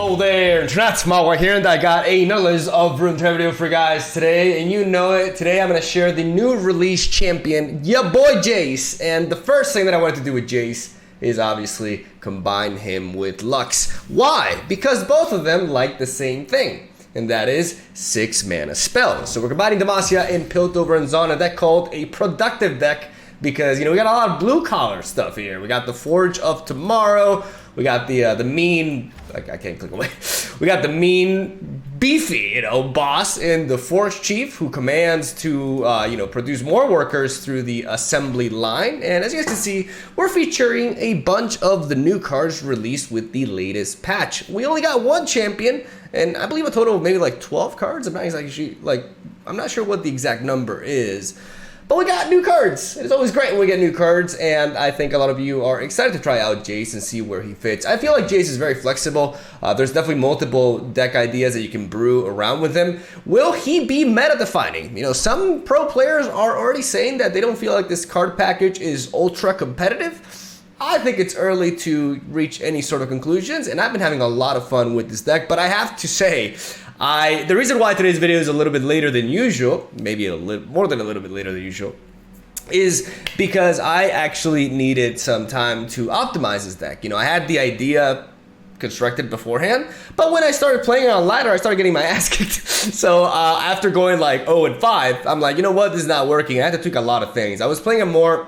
Hello there, MegaMogwai here, and I got another list of Runeterra video for you guys today, and you know it. Today I'm going to share the new release champion, ya boy JAYCE, and the first thing that I wanted to do with JAYCE is obviously combine him with Lux. Why? Because both of them like the same thing, and that is 6 mana spells. So we're combining Demacia and Piltover and Zon, a deck called a productive deck, because, you know, we got a lot of blue collar stuff here. We got the Forge of Tomorrow. We got the mean, I can't click away. We got the mean, beefy, you know, boss in the Forge Chief, who commands to, produce more workers through the assembly line. And as you guys can see, we're featuring a bunch of the new cards released with the latest patch. We only got one champion, and I believe a total of maybe like 12 cards. I'm not exactly I'm not sure what the exact number is. But we got new cards. It's always great when we get new cards, and I think a lot of you are excited to try out JAYCE and see where he fits. I feel like JAYCE is very flexible. There's definitely multiple deck ideas that you can brew around with him. Will he be meta defining? You know, some pro players are already saying that they don't feel like this card package is ultra competitive. I think it's early to reach any sort of conclusions, and I've been having a lot of fun with this deck, but I have to say, the reason why today's video is a little bit later than usual, maybe a little more than a little bit later than usual, is because I actually needed some time to optimize this deck. You know, I had the idea constructed beforehand, but when I started playing it on ladder, I started getting my ass kicked. So after going like 0-5, I'm like, you know what, this is not working. I had to tweak a lot of things. I was playing a more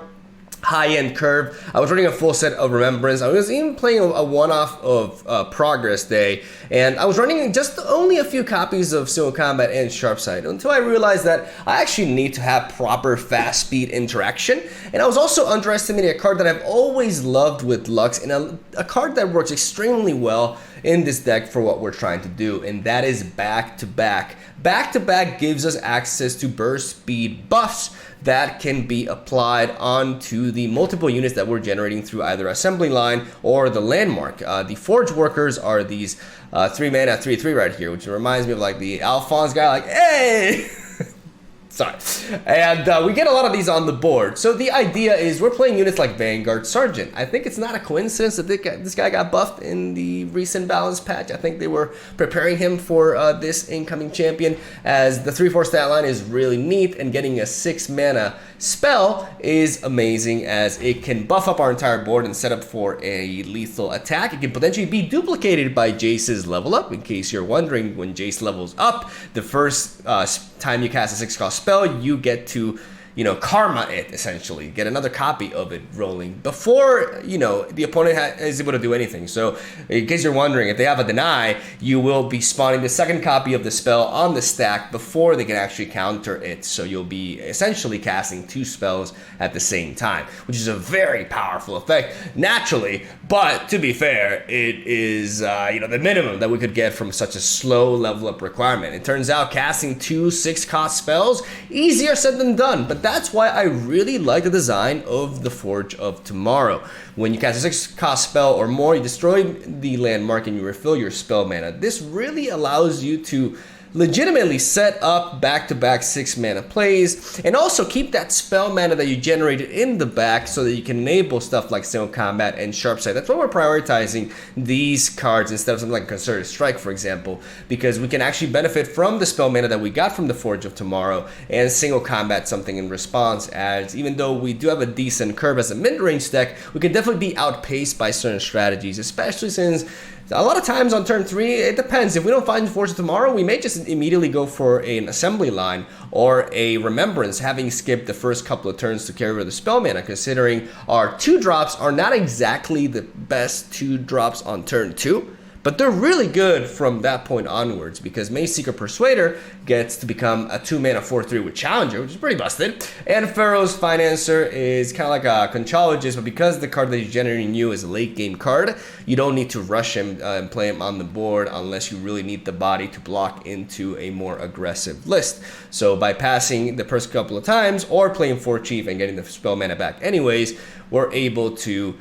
high-end curve. I was running a full set of Remembrance. I was even playing a one-off of Progress Day, and I was running just only a few copies of Single Combat and Sharpsight until I realized that I actually need to have proper fast speed interaction. And I was also underestimating a card that I've always loved with Lux, and a card that works extremely well in this deck for what we're trying to do, and that is back-to-back. Back-to-back gives us access to burst speed buffs that can be applied onto the multiple units that we're generating through either assembly line or the landmark. The Forge workers are these 3 mana 3/3 right here, which reminds me of like the Alphonse guy, like, hey! Sorry. And we get a lot of these on the board. So the idea is we're playing units like Vanguard Sergeant. I think it's not a coincidence that this guy got buffed in the recent balance patch. I think they were preparing him for this incoming champion, as the 3/4 stat line is really neat, and getting a 6 mana spell is amazing, as it can buff up our entire board and set up for a lethal attack. It can potentially be duplicated by JAYCE's level up. In case you're wondering, when JAYCE levels up, the first time you cast a 6-cost spell, you get to, you know, karma it, essentially. Get another copy of it rolling before, you know, the opponent is able to do anything. So, in case you're wondering, if they have a deny, you will be spawning the second copy of the spell on the stack before they can actually counter it. So you'll be essentially casting 2 spells at the same time, which is a very powerful effect, naturally. But to be fair, it is, the minimum that we could get from such a slow level up requirement. It turns out casting 2 6-cost spells, easier said than done, but that's why I really like the design of the Forge of Tomorrow. When you cast a 6-cost spell or more, you destroy the landmark and you refill your spell mana. This really allows you to legitimately set up back-to-back 6 mana plays, and also keep that spell mana that you generated in the back so that you can enable stuff like Single Combat and Sharpsight. That's why we're prioritizing these cards instead of something like Concerted Strike, for example, because we can actually benefit from the spell mana that we got from the Forge of Tomorrow and Single Combat something in response, as even though we do have a decent curve as a mid-range deck, we can definitely be outpaced by certain strategies, especially since a lot of times on turn 3, it depends. If we don't find Forge of Tomorrow, we may just immediately go for an assembly line or a Remembrance, having skipped the first couple of turns to carry over the spell mana, considering our 2-drops are not exactly the best 2-drops on turn 2. But they're really good from that point onwards, because Mageseeker Persuader gets to become a 2-mana 4/3 with Challenger, which is pretty busted. And Pharaoh's Financer is kind of like a Conchologist, but because the card that he's generating you is a late game card, you don't need to rush him and play him on the board unless you really need the body to block into a more aggressive list. So by passing the first couple of times or playing 4 Chief and getting the spell mana back anyways, we're able to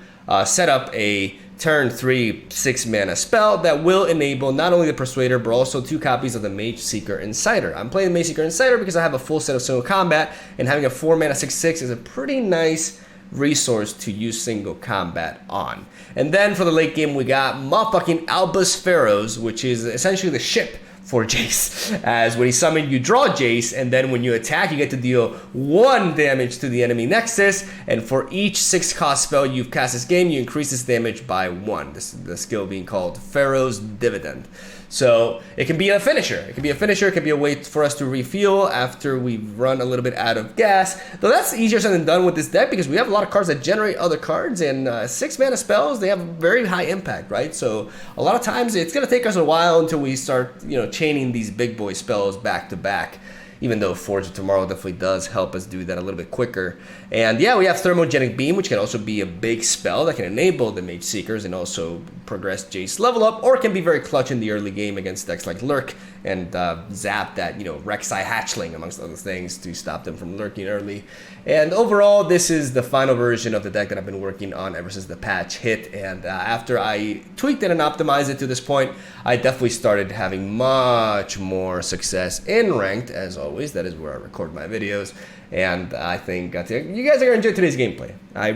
set up a turn 3 6 mana spell that will enable not only the Persuader but also 2 copies of the Mageseeker Insider. I'm playing the Mageseeker Insider because I have a full set of Single Combat, and having a 4 mana 6/6 is a pretty nice resource to use single combat on. And then for the late game, we got motherfucking Albus Pharaohs, which is essentially the ship for Jace, as when he summoned, you draw Jace, and then when you attack, you get to deal 1 damage to the enemy Nexus, and for each 6-cost spell you've cast this game, you increase this damage by 1. This is the skill being called Pharaoh's Dividend. So it can be a finisher. It can be a finisher. It can be a way for us to refuel after we've run a little bit out of gas. Though that's easier said than done with this deck because we have a lot of cards that generate other cards, and 6-mana spells, they have very high impact, right? So a lot of times it's gonna take us a while until we start, chaining these big boy spells back to back. Even though Forge of Tomorrow definitely does help us do that a little bit quicker. And yeah, we have Thermogenic Beam, which can also be a big spell that can enable the Mage Seekers and also progress Jace level up, or it can be very clutch in the early game against decks like Lurk and zap that, Rek'Sai Hatchling, amongst other things, to stop them from lurking early. And overall, this is the final version of the deck that I've been working on ever since the patch hit. And after I tweaked it and optimized it to this point, I definitely started having much more success in ranked, as always. That is where I record my videos. And I think you guys are going to enjoy today's gameplay. I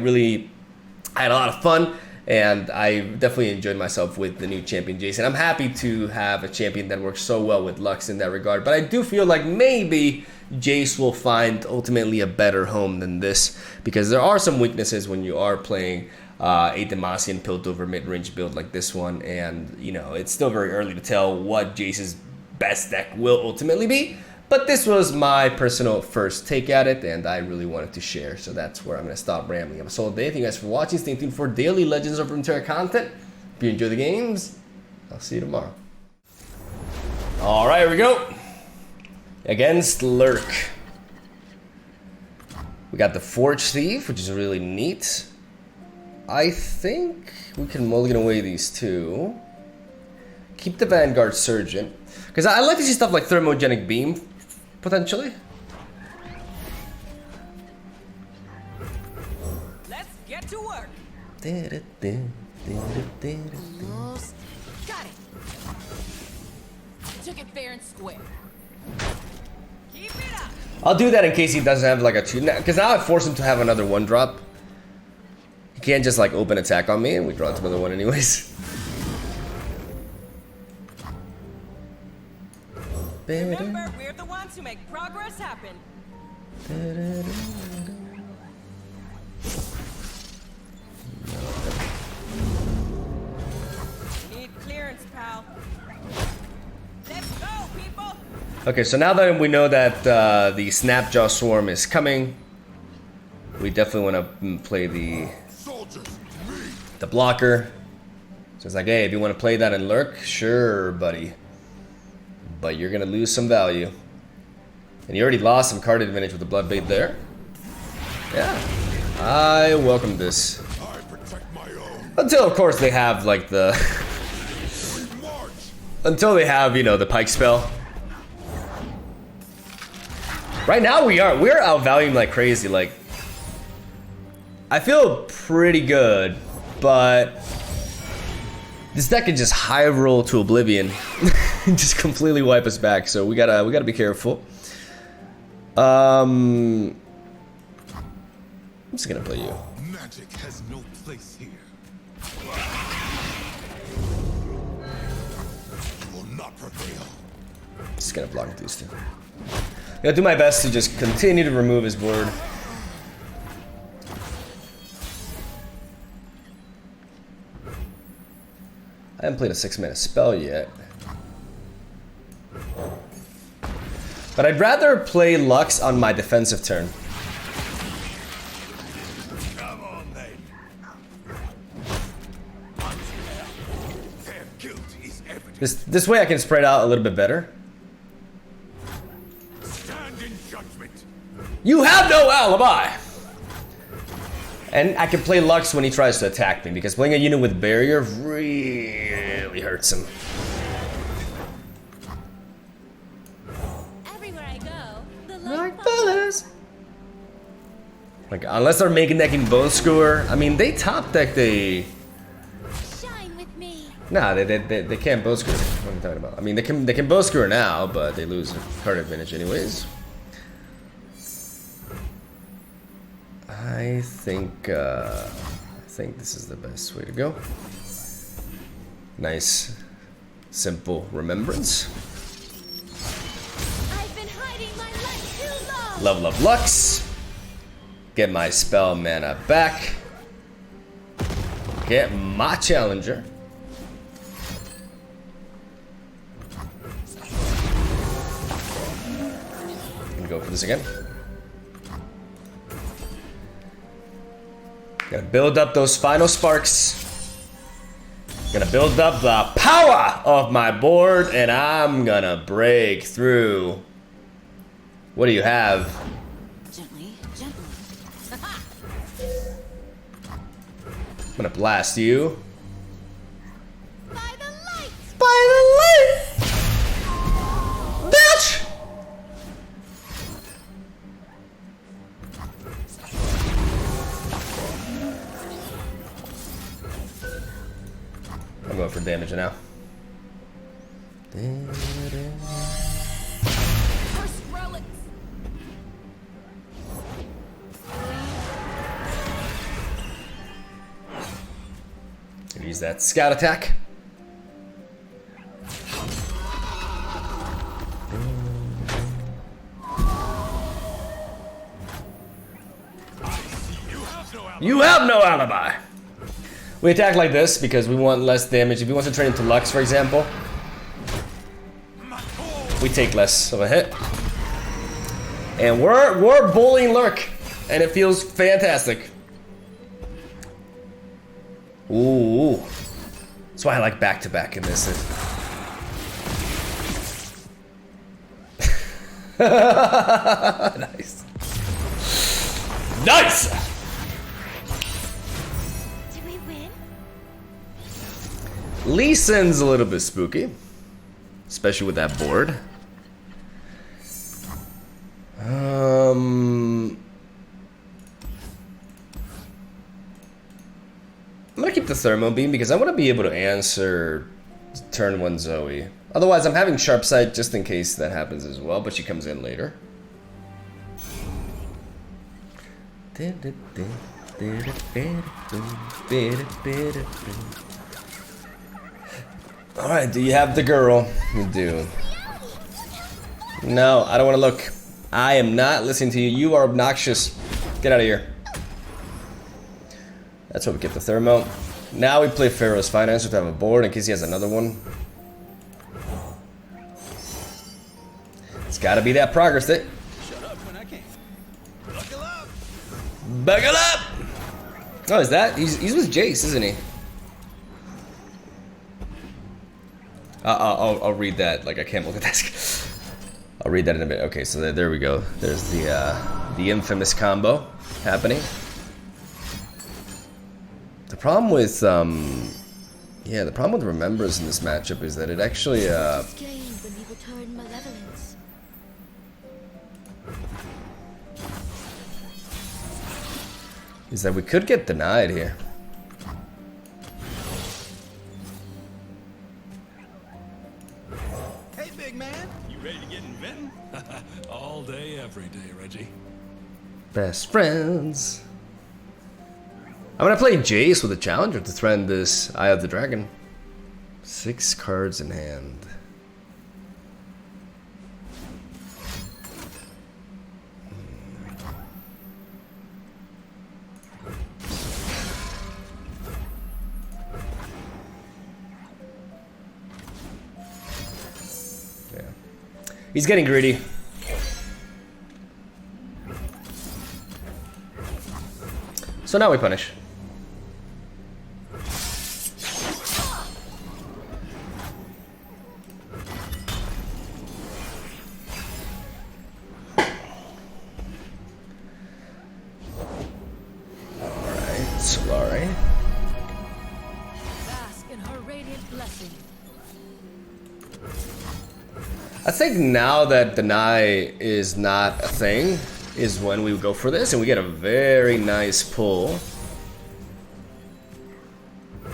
had a lot of fun, and I definitely enjoyed myself with the new champion Jace. And I'm happy to have a champion that works so well with Lux in that regard. But I do feel like maybe Jace will find ultimately a better home than this, because there are some weaknesses when you are playing a Demacian Piltover mid-range build like this one. And, it's still very early to tell what Jace's best deck will ultimately be. But this was my personal first take at it, and I really wanted to share, so that's where I'm going to stop rambling. I'm Solid Dave. Thank you guys for watching. Stay tuned for daily Legends of Runeterra content. If you enjoy the games, I'll see you tomorrow. Alright, here we go. Against Lurk. We got the Forge Thief, which is really neat. I think we can mulligan away these two. Keep the Vanguard Surgeon. Because I like to see stuff like Thermogenic Beam, potentially. Let's get to work. Almost got it. Took it fair and square. Keep it up. I'll do that in case he doesn't have like a 2. Because now I force him to have another 1-drop. He can't just like open attack on me and we draw into another one anyways. Remember, we're the ones who make progress happen. Need clearance, pal. Let's go, people. Okay, so now that we know that the Snapjaw Swarm is coming, we definitely want to play the blocker. So it's like, hey, if you want to play that in Lurk, sure, buddy. But you're gonna lose some value. And you already lost some card advantage with the Bloodbait there. Yeah, I welcome this. Until of course they have like the until they have, the Pike spell. Right now we're outvaluing like crazy. Like, I feel pretty good, but this deck can just high roll to oblivion and just completely wipe us back. So we gotta be careful. I'm just gonna play you. Magic has no place here. Will not prevail. Just gonna block these two. Gonna do my best to just continue to remove his board. I haven't played a 6-mana spell yet. But I'd rather play Lux on my defensive turn. Come on, then. Their guilt is evident. This way I can spread out a little bit better. Stand in judgment. You have no alibi! And I can play Lux when he tries to attack me, because playing a unit with barrier really hurts him. Everywhere I go, the Like fellas. Like, unless they're making decking Bone Skewer. I mean, they top deck the. shine with me. Nah, they can't Bone Skewer. What am I talking about? I mean, they can Bone Skewer now, but they lose card advantage anyways. I think this is the best way to go. Nice, simple remembrance. I've been hiding my life too long. Level up Lux. Get my spell mana back. Get my challenger. Gonna go for this again. Gotta build up those final sparks. Gonna build up the power of my board, and I'm gonna break through. What do you have? Gently, gently. I'm gonna blast you. By the light. By the light! Bitch! I'm going for damage now. First relics. Use that scout attack. You have no alibi. We attack like this because we want less damage. If he wants to turn into Lux, for example, we take less of a hit. And we're bullying Lurk, and it feels fantastic. Ooh. That's why I like back-to-back in this. Nice. Nice! Did we win? Lee Sin's a little bit spooky, especially with that board. I'm gonna keep the Thermo Beam because I want to be able to answer turn 1 Zoe. Otherwise, I'm having Sharp Sight just in case that happens as well, but she comes in later. Alright, do you have the girl? You do. No, I don't want to look. I am not listening to you. You are obnoxious. Get out of here. That's why we get the Thermo. Now we play Pharaoh's Finance to have a board in case he has another one. It's gotta be that progress that. Shut up when I can. Buckle up. Buckle up! Oh, is that? He's with Jace, isn't he? I'll read that. Like, I can't multitask. I'll read that in a bit. Okay, so there we go. There's the infamous combo happening. The problem with the problem with Remembrance in this matchup is that it actually Gained when people turn malevolence. is that we could get denied here. Hey, big man. You ready to get inventing? All day, every day, Reggie. Best friends. I'm gonna play Jace with a challenger to threaten this Eye of the Dragon. 6 cards in hand. Yeah. He's getting greedy. So now we punish. Bask in her radiant blessing. I think now that deny is not a thing is when we go for this and we get a very nice pull.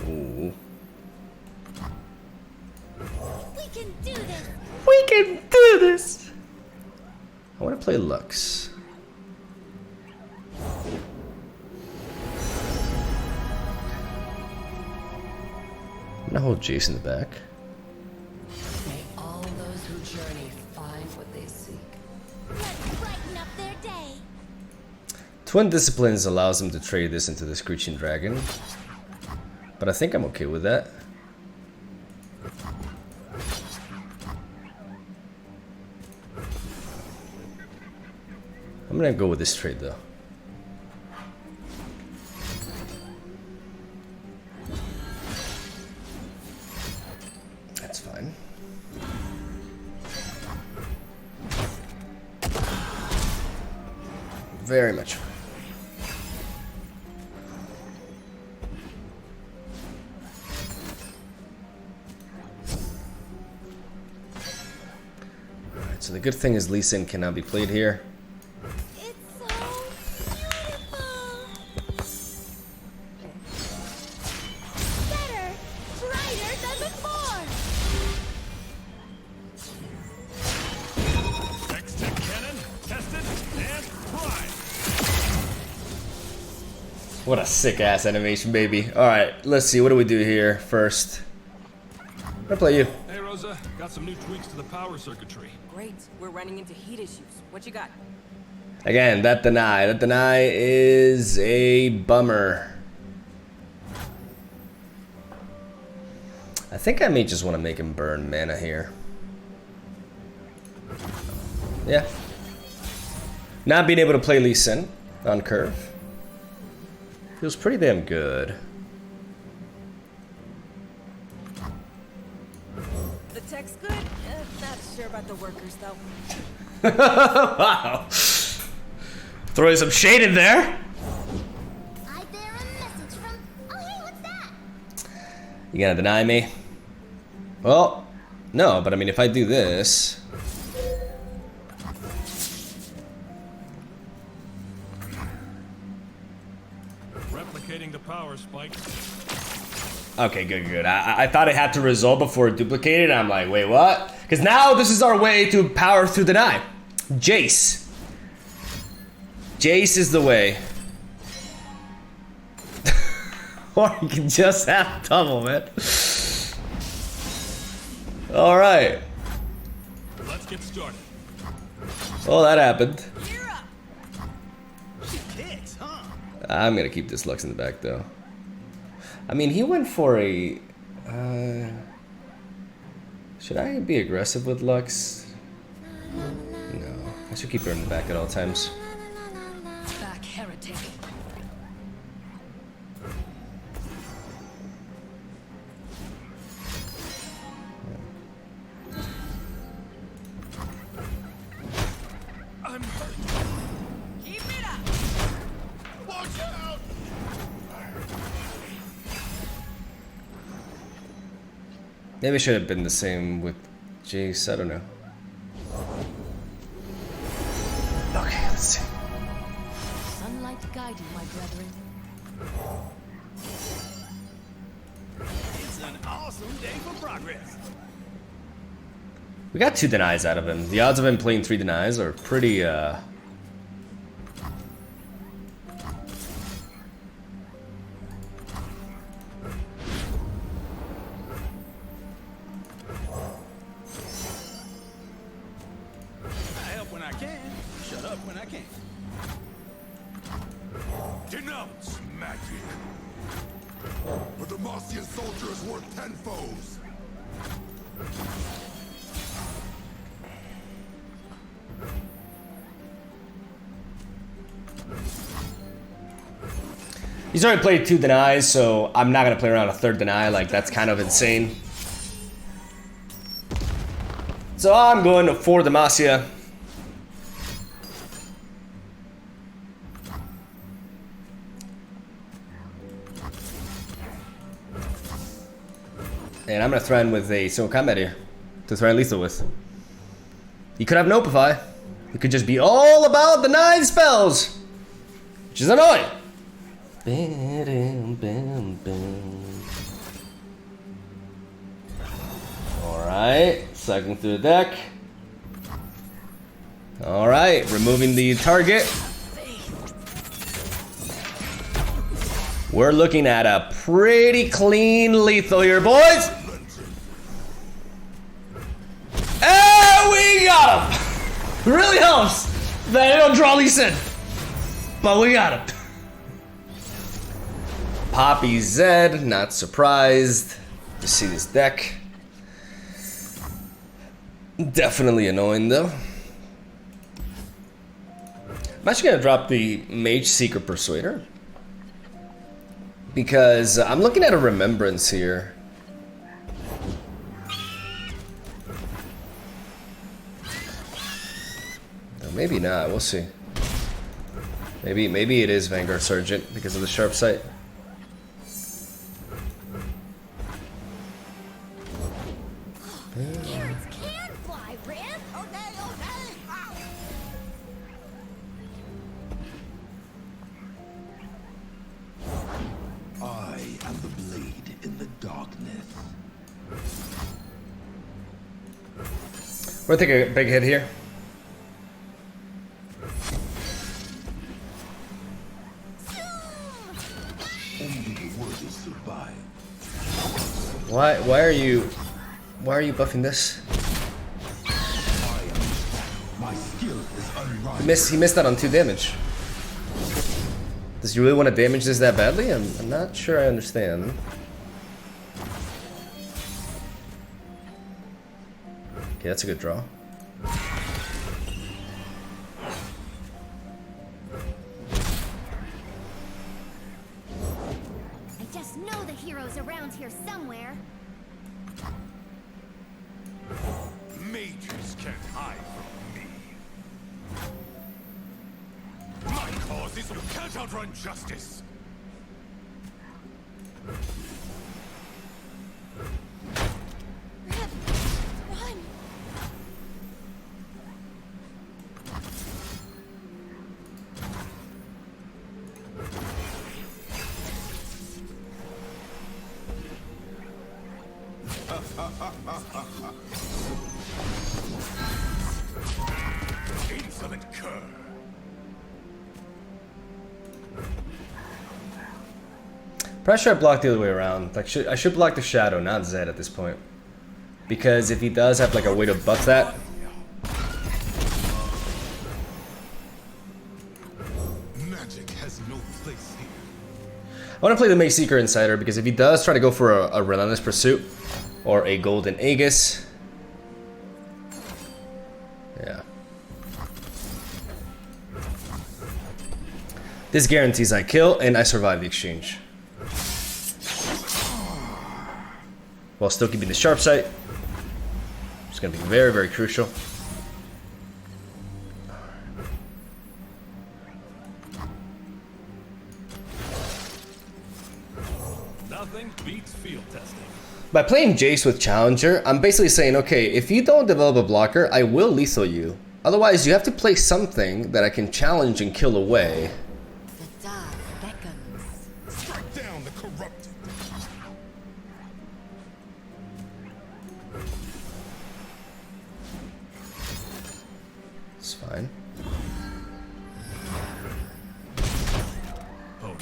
Ooh. We can do this. We can do this! I want to play Lux. I'm gonna hold Jace in the back. May all those who journey find what they seek. Let's brighten up their day. Twin Disciplines allows him to trade this into the Screeching Dragon. But I think I'm okay with that. I'm gonna go with this trade though. That's fine. Very much. Alright, so the good thing is Lee Sin cannot be played here. It's so beautiful. Better, brighter than before. X-Tech cannon, tested and primed. What a sick ass animation, baby. Alright, let's see. What do we do here first? I'm gonna play you. Hey, Rosa, got some new tweaks to the power circuitry. Great. We're running into heat issues. What you got? Again, that deny. That deny is a bummer. I think I may just want to make him burn mana here. Yeah. Not being able to play Lee Sin on curve feels pretty damn good. The tech's good. Not sure about the workers, though. Wow. Throwing some shade in there. I bear a message from. Oh, hey, what's that? You gonna deny me? Well, no, but I mean, if I do this. Replicating the power spike. Okay, good, good. I thought it had to resolve before it duplicated. I'm like, wait, what? Because now this is our way to power through the deny. Jace. Jace is the way. Or you can just have double, man. Alright. Let's get started. Well, that happened. You're up. She kicks, huh? I'm gonna keep this Lux in the back, though. I mean, he went for a... should I be aggressive with Lux? No. I should keep her in the back at all times. Back, heretic. I'm hurt. Keep it up. Watch out! Maybe it should have been the same with Jace, I don't know. Okay, let's see. Sunlight guide you, my brethren. It's an awesome day for progress. We got 2 denies out of him. The odds of him playing 3 denies are pretty, I help when I can, shut up when I can't. Denounce magic. But the Marcian soldier is worth 10 foes. He's already played 2 denies, so I'm not gonna play around a 3rd deny. Like, that's kind of insane. So I'm going for Demacia. And I'm gonna threaten with a single combat here to threaten lethal with. He could have no Opify. He could just be all about denying spells, which is annoying. Alright, cycling through the deck. Alright, removing the target. We're looking at a pretty clean lethal here, boys. And we got him. Really helps that I don't draw Lee Sin, but we got him. Poppy Zed, not surprised to see this deck. Definitely annoying though. I'm actually gonna drop the Mage Seeker Persuader because I'm looking at a Remembrance here. No, maybe not. We'll see. Maybe it is Vanguard Sergeant because of the sharp sight. Carrots can fly, Rip. Okay, okay. Ow. I am the blade in the darkness. We're gonna take a big hit here. Only the worthy survive. Why are you buffing this? My skill is unrivaled. He missed that on 2 damage. Does you really want to damage this that badly? I'm not sure I understand. Okay, that's a good draw. I just know the hero's around here somewhere. Mages can't hide from me. My cause is you can't outrun justice. Rip, run. Insolent cur. Pressure I block the other way around. Like I should block the Shadow, not Zed at this point. Because if he does have like a way to buff that. Magic has no place here. I want to play the Mage Seeker Insider because if he does try to go for a Relentless Pursuit or a Golden Aegis. Yeah. This guarantees I kill and I survive the exchange. While still keeping the sharp sight. It's going to be very, very crucial. Nothing beats field testing. By playing Jace with Challenger, I'm basically saying, okay, if you don't develop a blocker, I will lethal you. Otherwise, you have to play something that I can challenge and kill away. The dark beckons. Strike down the corrupted. It's fine. Oh no.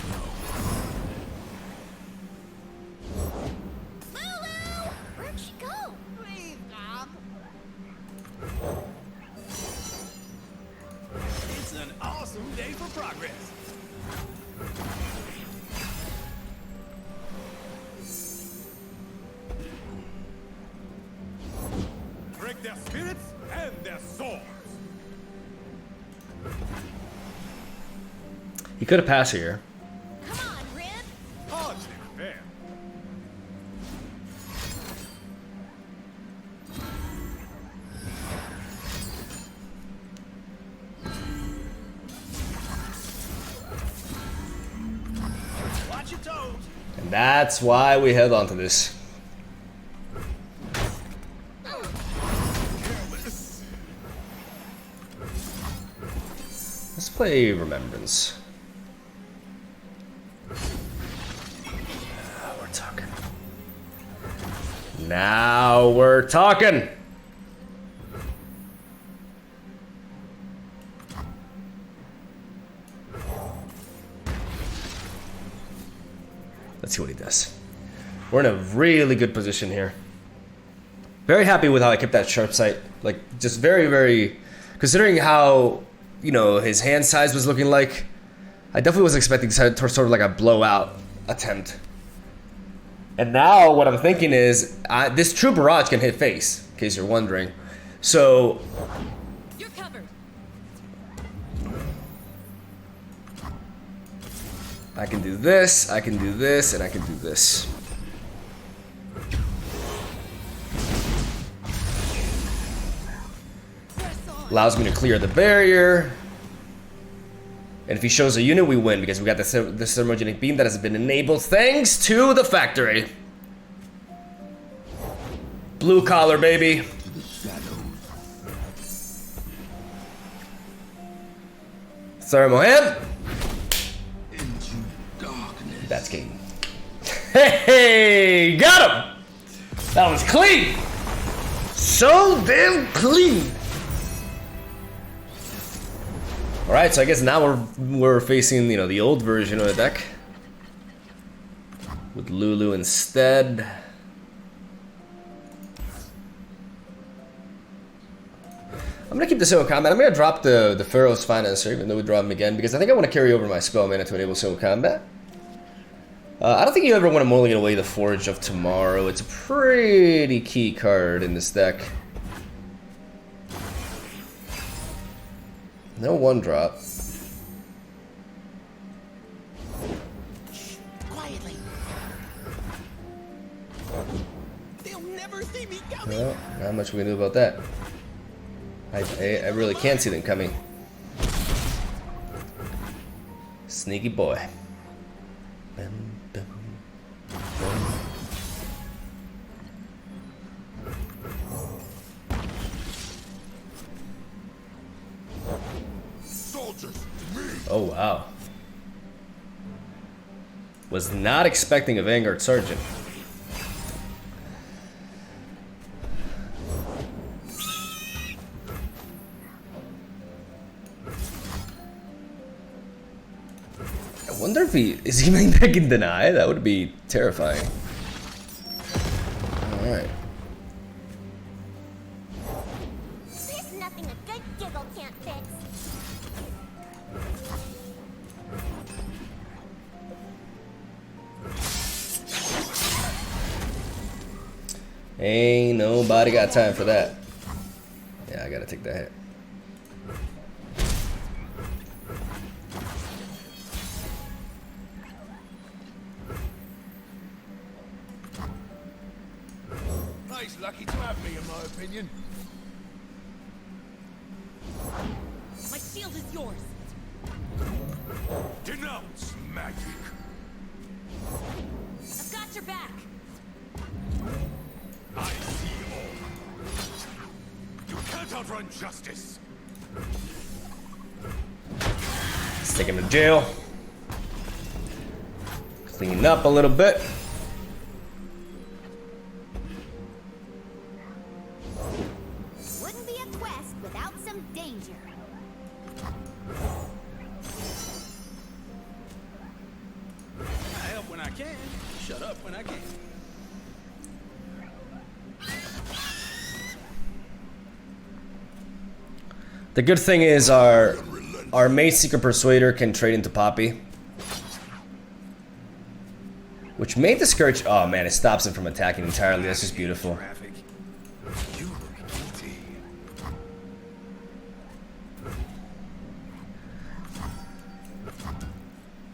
Lulu! Where'd she go? Please, Mom. It's an awesome day for progress. Break their spirits and their swords. He could have passed here. Come on, Rip. Hardly fair. Watch your toes. And that's why we held on to this. Careless. Let's play Remembrance. Now we're talking. Now we're talking. Let's see what he does. We're in a really good position here. Very happy with how I kept that sharp sight. Like, just very, very... Considering how, you know, his hand size was looking like, I definitely was expecting sort of like a blowout attempt. And now what I'm thinking is, this true barrage can hit face, in case you're wondering. So... You're covered. I can do this, I can do this, and I can do this. Allows me to clear the barrier. And if he shows a unit, we win, because we got this thermogenic beam that has been enabled thanks to the factory. Blue collar, baby. Thermo him. That's game. Hey, got him. That was clean. So damn clean. All right, so I guess now we're facing, you know, the old version of the deck with Lulu instead. I'm gonna keep the single combat. I'm gonna drop the Pharaoh's Financer, even though we draw him again, because I think I want to carry over my spell mana to enable single combat. I don't think you ever want to mulligan away the Forge of Tomorrow. It's a pretty key card in this deck. No one drop. Quietly. They'll never see me coming. Well, not much we can do about that. I really can't see them coming. Sneaky boy. Bum, bum, bum. Soldiers, to me. Oh wow. Was not expecting a Vanguard Sergeant. I wonder if is he main deck in deny? That would be terrifying. Alright. There's nothing a good giggle can't fix. Ain't nobody got time for that. Yeah, I gotta take that hit. He's lucky to have me, in my opinion. My shield is yours. Denounce magic. I've got your back. I see all. You can't outrun justice. Let's take him to jail. Clean up a little bit. Wouldn't be a quest without some danger. I help when I can. Shut up when I can. The good thing is our Mage Seeker Persuader can trade into Poppy, which may discourage. Oh man, it stops him from attacking entirely. That's just beautiful. Traffic. You look guilty.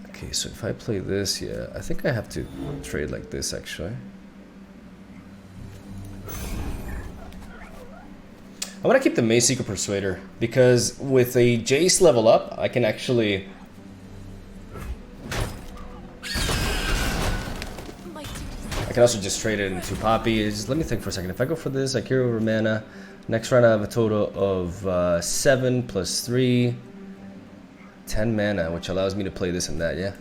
Okay, so if I play this, yeah, I think I have to trade like this actually. I'm gonna keep the Mage Seeker Persuader because with a Jace level up, I can actually. I can also just trade it into Poppy. Let me think for a second. If I go for this, I carry over mana. Next round I have a total of 7 plus 3, 10 mana, which allows me to play this and that, yeah.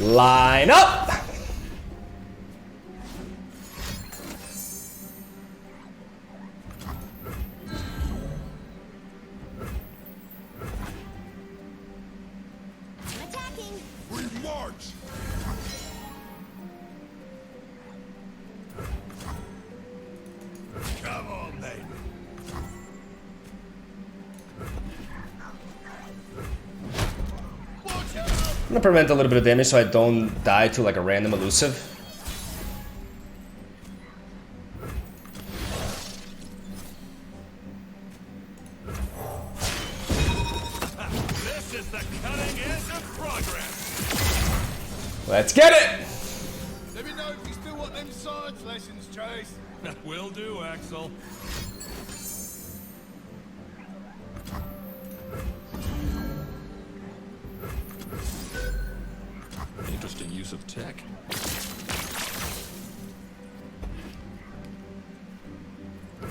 Line up! march. Come on, baby. I'm gonna prevent a little bit of damage so I don't die to like a random elusive. This is the cutting edge of progress. Let's get it! Let me know if you still want them science lessons, Chase. Will do, Axel. Interesting use of tech.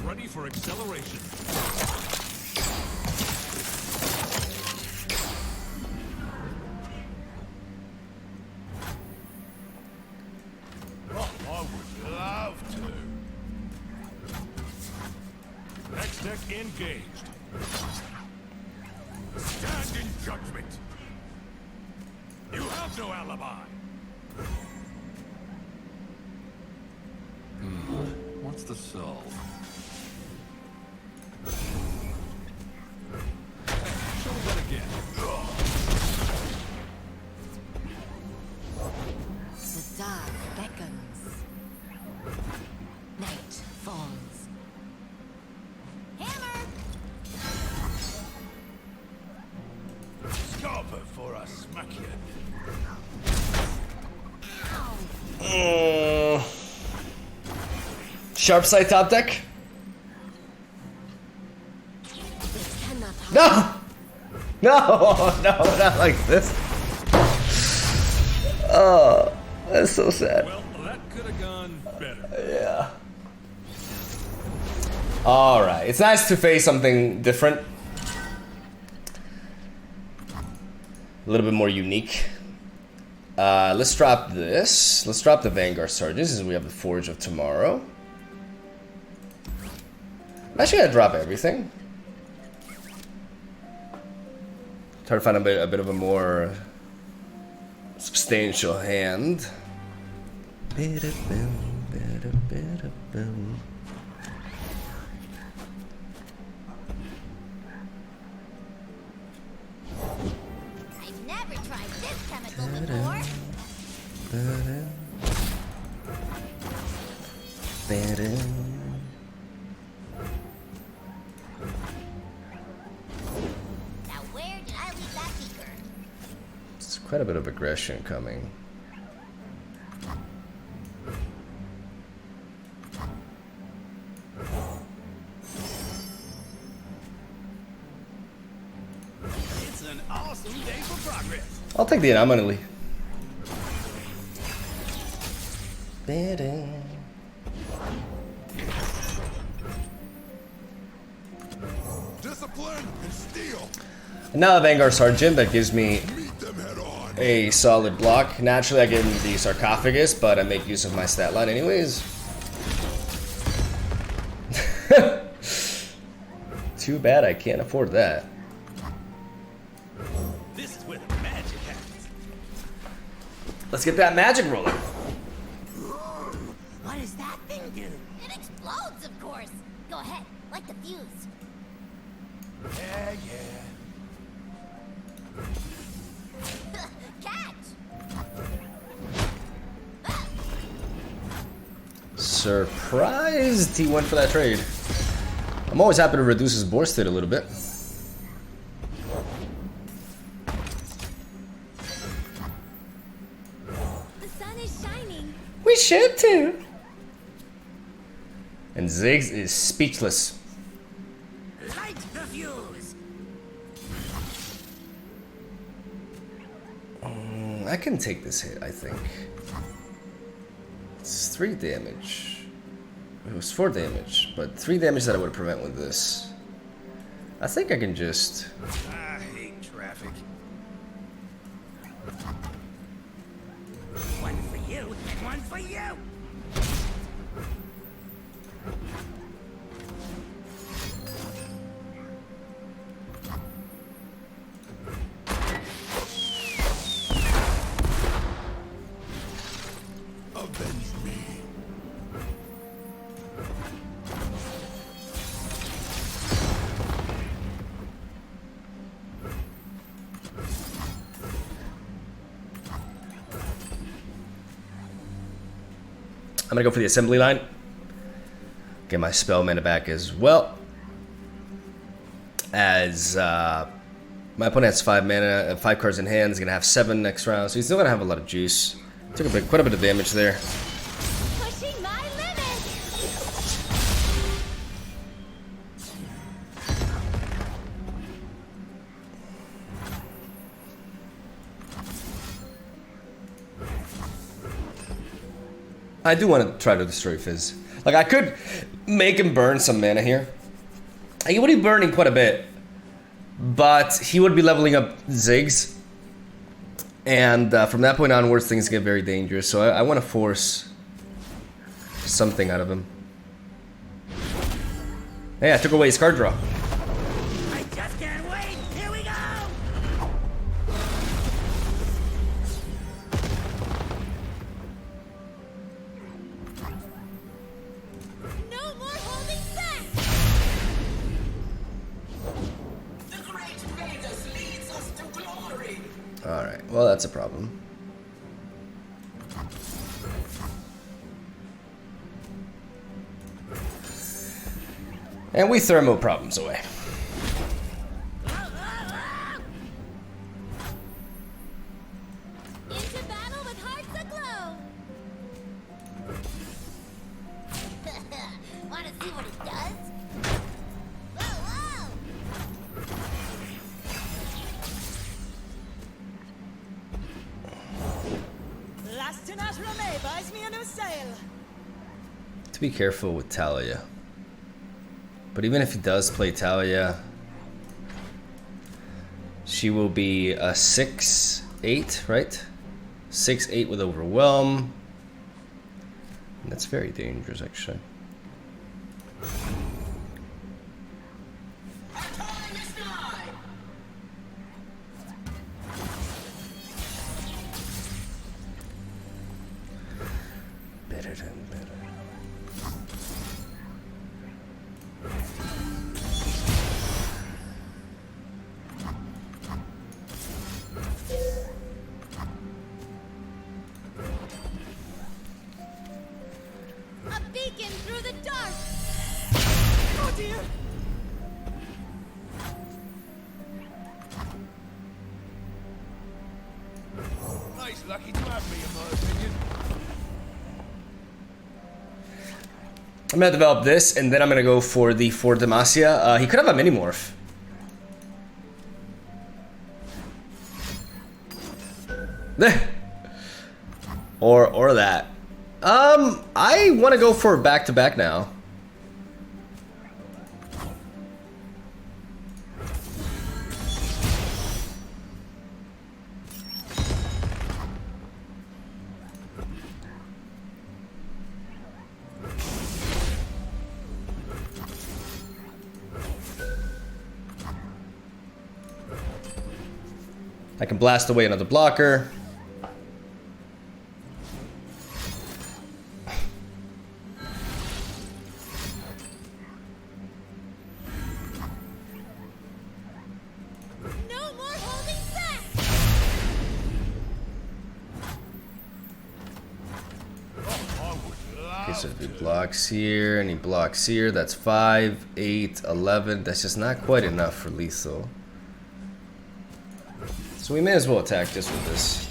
Ready for acceleration. Oh, I would love to. Next tech engaged. Stand in judgment. You have no alibi. What's the solve? Show me that again. The dark beckons. Night falls. Hammer! Stop it before I smack you. Sharp side top deck? It cannot harm. No! No, no, not like this. Oh, that's so sad. Well, that could have gone better. Yeah. Alright, it's nice to face something different. A little bit more unique. Let's drop this. Let's drop the Vanguard Sergeants as we have the Forge of Tomorrow. I'm actually gonna drop everything. Try to find a bit of a more substantial hand. I've never tried this chemical before. Now where did I leave that beaker? It's quite a bit of aggression coming. It's an awesome day for progress. I'll take the anomaly. Discipline and steel. Now the Vanguard Sergeant, that gives me Meet them head on. a solid block. Naturally, I get into the Sarcophagus, but I make use of my stat line anyways. Too bad I can't afford that. This is where the magic happens. Let's get that magic rolling. What does that thing do? It explodes, of course. Go ahead, light the fuse. Yeah. Catch! Surprised he went for that trade. I'm always happy to reduce his board state a little bit. The sun is shining. We should too. And Ziggs is speechless. Light the fuse. I can take this hit, I think. It's 3 damage. It was 4 damage, but 3 damage that I would prevent with this. I think I can just... I hate traffic. One for you and one for you. I'm gonna go for the assembly line. Get my spell mana back as well. As my opponent has 5 mana, 5 cards in hand. He's gonna have 7 next round, so he's still gonna have a lot of juice. Took quite a bit of damage there. Pushing my limits. I do want to try to destroy Fizz. Like, I could make him burn some mana here. He would be burning quite a bit, but he would be leveling up Ziggs. And from that point onwards, things get very dangerous. So I want to force something out of him. Hey, I took away his card draw. I just can't wait. Here we go. No more holding back. The great Vegas leads us to glory. Alright, well, that's a problem. And we thermo problems away. Into battle with hearts aglow. Want to see what it does? Whoa, whoa! Lastinat Rame buys me a new sail. To be careful with Taliyah. But even if he does play Taliyah, she will be a 6/8, right? 6/8 with Overwhelm. And that's very dangerous, actually. Our time is nigh. Better than better. A beacon through the dark. Oh dear. Nice lucky to have me, in my opinion. I'm gonna develop this, and then I'm gonna go for the Demacia. He could have a mini morph. or that. I want to go for back-to-back now. I can blast away another blocker. No more holding back. Okay, so if he blocks here and he blocks here, that's 5, 8, 11. That's just not quite enough for lethal. So we may as well attack this with this.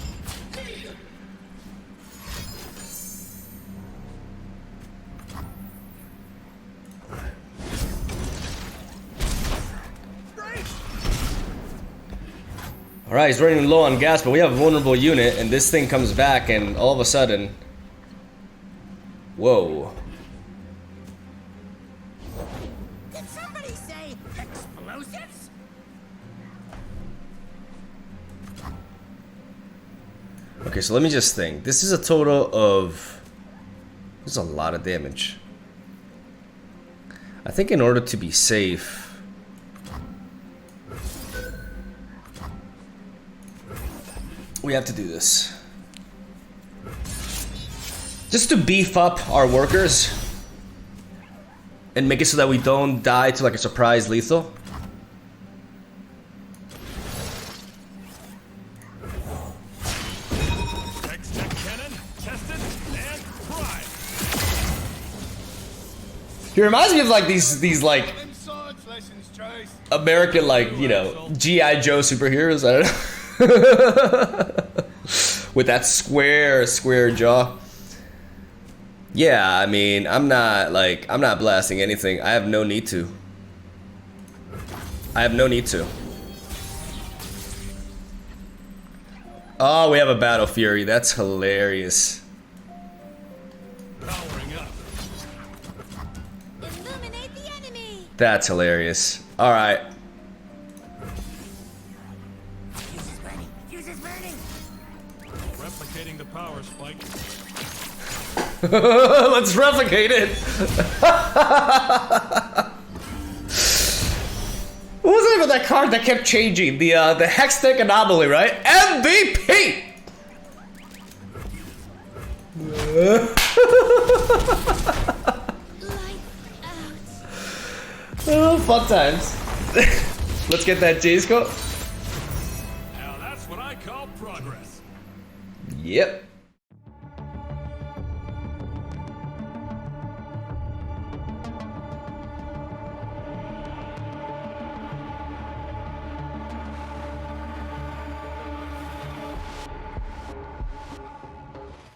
Alright, he's running low on gas, but we have a vulnerable unit, and this thing comes back, and all of a sudden... Whoa. Did somebody say explosives? Okay, so let me just think. This is a total of... This is a lot of damage. I think in order to be safe... we have to do this. Just to beef up our workers. And make it so that we don't die to like a surprise lethal. Tech cannon, tested and primed. He reminds me of like these like American, like, you know, G.I. Joe superheroes. I don't know. With that square jaw. Yeah, I mean, I'm not blasting anything. I have no need to. I have no need to. Oh, we have a Battle Fury. That's hilarious. Powering up. Illuminate the enemy. That's hilarious. All right. Fuse is burning. Fuse is burning. Replicating the power spike. Let's replicate it. What was the name of that card that kept changing? The Hextech Anomaly, right? MVP! Oh, fun times. Let's get that Jayce code. Now that's what I call progress. Yep.